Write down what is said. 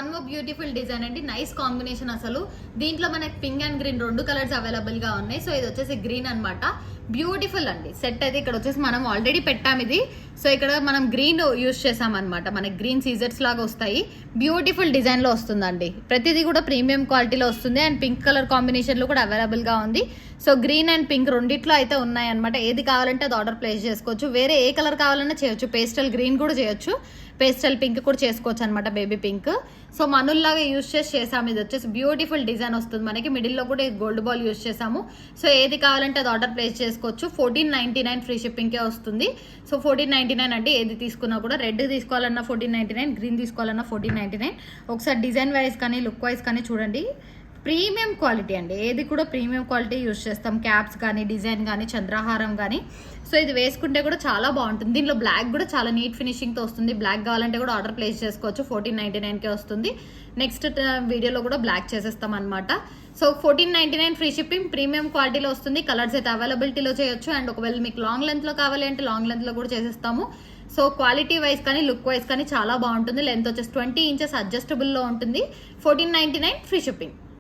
One more beautiful design అండి, nice combination. అసలు దీంట్లో మనకి pink and green 2 colours available గా ఉన్నాయి. సో ఇది వచ్చేసి గ్రీన్ అన్నమాట. బ్యూటిఫుల్ అండి సెట్ అయితే. ఇక్కడ వచ్చేసి మనం ఆల్రెడీ పెట్టాం ఇది. సో ఇక్కడ మనం గ్రీన్ యూజ్ చేసాం అనమాట. మనకి గ్రీన్ సీజర్స్ లాగా వస్తాయి. బ్యూటిఫుల్ డిజైన్ లో వస్తుందండి. ప్రతిదీ కూడా ప్రీమియం క్వాలిటీలో వస్తుంది. అండ్ పింక్ కలర్ కాంబినేషన్ లో కూడా అవైలబుల్ గా ఉంది. సో గ్రీన్ అండ్ పింక్ రెండిట్లో అయితే ఉన్నాయి అనమాట. ఏది కావాలంటే అది ఆర్డర్ ప్లేస్ చేసుకోవచ్చు. వేరే ఏ కలర్ కావాలన్నా చేయొచ్చు. పేస్టల్ గ్రీన్ కూడా చేయొచ్చు, పేస్టల్ పింక్ కూడా చేసుకోవచ్చు అనమాట, బేబీ పింక్. సో మనుల్లాగా యూజ్ చేసాము. ఇది వచ్చేసి బ్యూటిఫుల్ డిజైన్ వస్తుంది మనకి. మిడిల్లో కూడా గోల్డ్ బాల్ యూజ్ చేసాము. సో ఏది కావాలంటే అది ఆర్డర్ ప్లేస్ చేసుకోవచ్చు. 1499 ఫ్రీ షిప్పింగ్కే వస్తుంది. సో 1499 అంటే ఏది తీసుకున్నా కూడా, రెడ్ తీసుకోవాలన్నా 1499, గ్రీన్ తీసుకోవాలన్నా 1499. ఒకసారి డిజైన్ వైజ్ కానీ లుక్ వైజ్ కానీ చూడండి. ప్రీమియం క్వాలిటీ అండి, ఏది కూడా ప్రీమియం క్వాలిటీ యూజ్ చేస్తాం. క్యాప్స్ కానీ, డిజైన్ కానీ, చంద్రహారం కానీ. సో ఇది వేసుకుంటే కూడా చాలా బాగుంటుంది. దీనిలో బ్లాక్ కూడా చాలా నీట్ ఫినిషింగ్తో వస్తుంది. బ్లాక్ కావాలంటే కూడా ఆర్డర్ ప్లేస్ చేసుకోవచ్చు. 1499కే వస్తుంది. నెక్స్ట్ వీడియోలో కూడా బ్లాక్ చేసేస్తాం అనమాట. సో 1499 ఫ్రీ షిప్పింగ్, ప్రీమియం క్వాలిటీలో వస్తుంది. కలర్స్ అయితే అవైలబిలిటీలో చేయొచ్చు. అండ్ ఒకవేళ మీకు లాంగ్ లెంత్లో కావాలి అంటే లాంగ్ లెంత్లో కూడా చేసేస్తాము. సో క్వాలిటీ వైజ్ కానీ లుక్ వైజ్ కానీ చాలా బాగుంటుంది. లెంత్ వచ్చేసి 20 ఇంచెస్ అడ్జస్టబుల్లో ఉంటుంది. 1499 ఫ్రీ షిప్పింగ్.